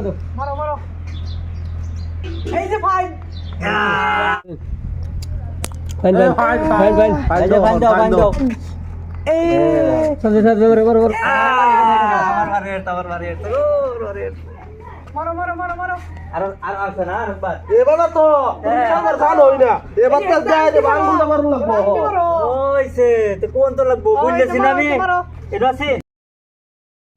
দাও মারো মারো এই যে ভাই fine fine fine fine fine দাও এই সাথে সাথে বরাবর আমার মারে মারো মারো মারো মারো আর আছে না আরেকবার এবারে তো আমার ভালো হই না এবার তো যায় যে বাংলা মারু লাগবো ওইছে তো কোন তো লাগবো বুঝলেছি না আমি এটা আছে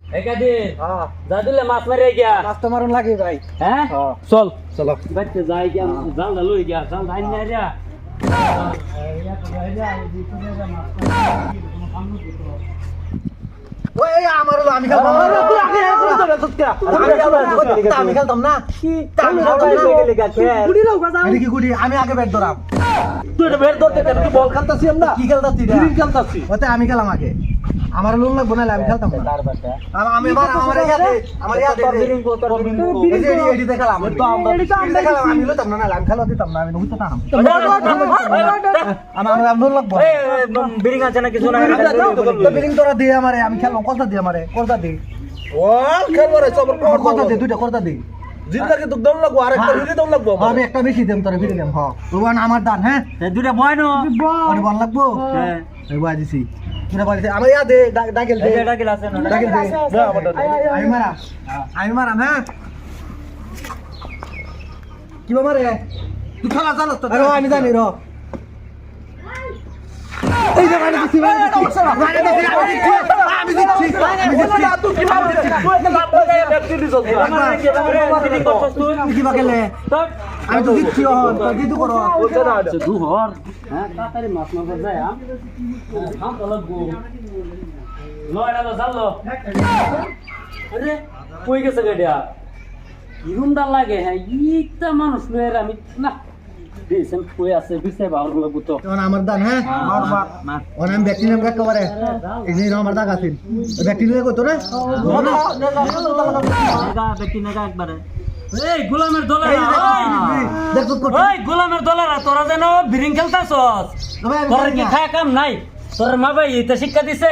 একাদি হ্যাঁ যা দিলে মাছ মারে গিয়া মাছ তো মারুন লাগে ভাই হ্যাঁ চল চলো বাচ্চা যাই গিয়া জাল লই গিয়া জাল ধান না রে ওই আমার হলো আমি খেলবো তুই আগে করে তো সত্যি আমি খেলতাম না আমি গুড়ি লাও গাজা আমি কি গুড়ি আমি আগে ব্যাট ধরাম তুই এটা ব্যাট ধরতে তুই বল খেলতাছিস না কি খেলতাছিস রে গ্রিন খেলতাছিস ওতে আমি খেলাম আগে আমার লোন লাগবে না আমি খেলতাম না আমি এবার আমার ইয়াতে বিরিং কো তোর বিরিং কো এডি দেখালাম তো আমরা দেখালাম আমি লইতাম না আমি খেলা দিতাম না আমি নুইতে তাম আমার লোন লাগবে বিরিং আছে না কিছু না তো বিরিং তোরা দে আমারে আমি খেলবো কথা দে আমারে কথা দে ও খেলবো রে সবর কথা দে দুইটা কথা দে জিন্দাকে তো দম লাগবো আরেকটা ভিড়ে দম লাগবো আমি একটা বেশি দেম তোরে ভিড়ে দেম হ্যাঁ রুবান আমার দান হ্যাঁ দুইটা বয় নো আরে বল লাগবো হ্যাঁ এই বাই দিছি তুই বল আমার ইয়া দে ডাকেল দে ডাকেল আছে না ডাকেল দে আমি মারাম হ্যাঁ কি মারে তুই খেলা জানাস তো আরে আমি জানি র এই যে মানে দিছি আমি দিচ্ছি তুই কি মারছিস তুই লাভ করে ব্যক্তি দিছস তুই কি বাকেলে আমি তো দিচ্ছি হন তুই কি করো বলছ না দুহর হ্যাঁ তাড়াতাড়ি মাছ মারতে যায় হাম তো লাগবো লয়ডা লো জানলো আরে কই গেছে গাড়িয়া ইরুমডা লাগে হ্যাঁ ইটা মানুষ লয়ের আমি না দেশন কই আছে বিছে বাউর লাগবো তো এখন আমার দান হ্যাঁ মার মার ওর নাম ব্যক্তি নাম কাট করে এই যে আমার দাগ আছে ব্যক্তি লয়ে কত রে নেগা ব্যক্তি নেগা একবারে এই গোলামের দলেরা দেখ কত ওই গোলামের দলেরা তোরা যেন বিরিং খেলতাছস তোর কি খায় কাম নাই তোর মা ভাই এটা শিক্ষা দিছে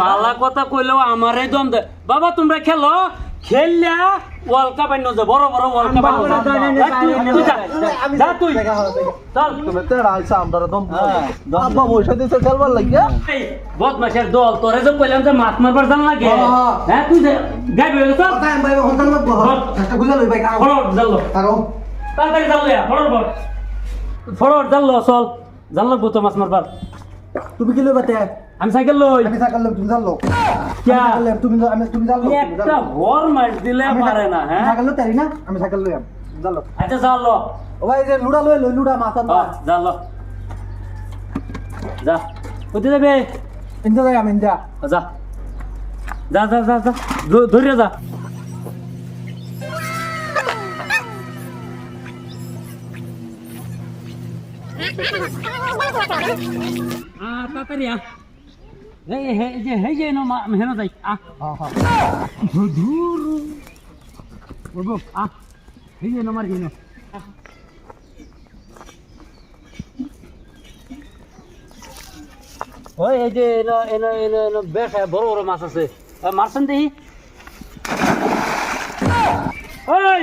বালা কথা কইলেও আমারে দম দে বাবা তোমরা খেলো খেললা ওয়ার্ল্ড কাপ আইনো যে বড় বড় ওয়ার্ল্ড কাপ আইনো যা তুই চল বদমাশের দল তোরে যে কইলাম যে মাছ মারবার জান লাগে হ্যাঁ তুই গাইবে চল ফরওয়ার্ড জানলো তাড়াতাড়ি জানলো ফরওয়ার্ড জানলো চল জানলো তো মাছ মারবার তুমি কি লইবা তে আমি সাইকেল লই আমি সাইকেল লই তুমি জানলো क्या তুমি জানলো একটা ঘর মার দিলে পারে না হ্যাঁ সাইকেল লই তাই না আমি সাইকেল লইয়াম জানলো আচ্ছা চল ও ভাই যে লুড়া লই লুড়া মাছ আনবা চল যা কোথায় যাবে ইন্দা যাই আমি ইন্দা যা যা যা যা যা ধরে যা তাড়াতাড়ি হে যে হেন যাই ধুর বলবো হে যে মার গেল ওই এই যে বেশ বড় বড় মাছ আছে মারছেন দেখি ওই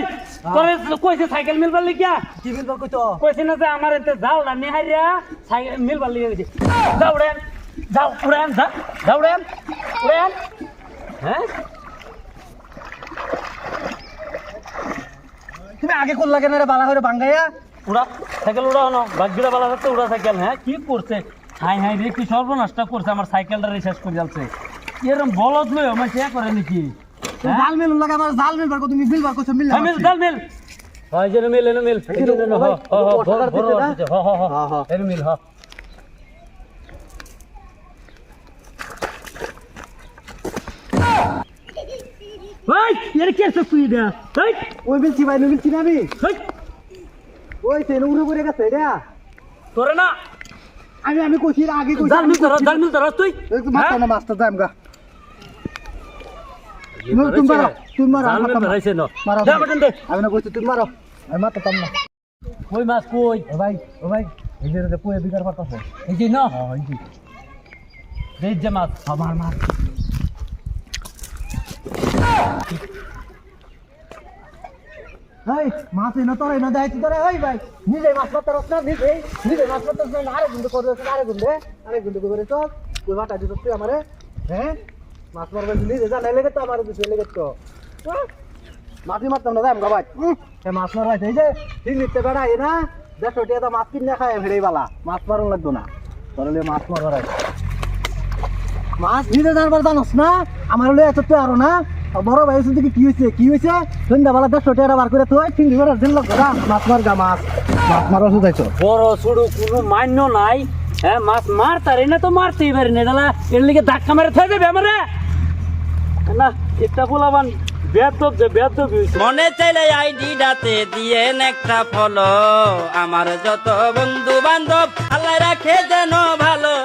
তোরে কইছে সাইকেল মিলবার লাগিয়া কি বিলবার কইতো কইছে না যে আমার এতে জাল না নিহারিয়া সাইকেল মিলবার লাগিয়া গেছে যাও উড়েন যাও উড়েন যাও উড়েন হ্যাঁ তুমি আগে কোন লাগে না রে বালা করে বাঙ্গাইয়া উড়া সাইকেল উড়াও না বাগিরা বালা থাকতে উড়া সাইকেল হ্যাঁ কি করছে হাই রে কি সর্বনাশটা করছে আমার সাইকেলটা রিচার্জ করে যাচ্ছে এরকম বলদ লই আমার কে করে নাকি জাল মিল লাগে আমার জাল মিলবার কো তুমি মিলবার কইছো মিল মিল জাল মিল হয় যে মিল মিল হ ভাই এর কি আছে তুই দা ভাই ওই মিলছি ভাই মিলছি না আমি ভাই ওই তেল উড়ে পড়ে গেছে এটা তোরে না আমি কইছি আগে কইছি জাল মিল তোর তুই মাস্টার না মাস্টার দাম গা তুমি মারো জাল মিল ধরাইছে না মারো যা বটন দে আমি না কইছি তুমি মারো আমি মারতাম না কই মাছ কই ও ভাই এই যে পুরো বিকার পাতাছে এই যে না হ্যাঁ এই যে দেখ যে মাছ আমার মাছ এই মাছ এনে তোর এনে দেয় তোরে ওই ভাই নিজে মাছ মারতে রস না নিজে মাছ মারতে না আরে গুন্ডে করে আরে গুন্ডে করে তো তুই বাটা দিছ তুই আমারে হ্যাঁ মাছ মারবে নিজে জানা লেগে তো আমার কিছু লেগে তো মাছই মারতাম না যাই গাবাই মাছ মারবাই এই যে ঠিক নিতে বেড়াই না দেখো এটা মাছ কিনে খায় ভেড়েই বালা মাছ মারুন লাগতো না তোর মাছ মারবার মাছ নিজে জানবার জানোস না আমার হলে এত তো আরো না বড় ভাই শুধু কি হয়েছে সন্ধ্যাবেলা 100 টাকা বার করে তুই চিংড়ি মারার দিন লোক মাছ মার গা মাছ মারা শুধাইছো বড় ছোড়ো কোনো মান্য নাই হ্যাঁ মাছ মারতারি না তো মারতেই পারি না দাদা এর লিগে ধাক্কা মেরে থয়ে যাবে আমারে না একটা পোলাবান বেয়াদব মনে চাইলে আইডিটাতে দিয়ে একটা ফলো আমার যত বন্ধু বান্ধব আল্লাহ রাখে যেন ভালো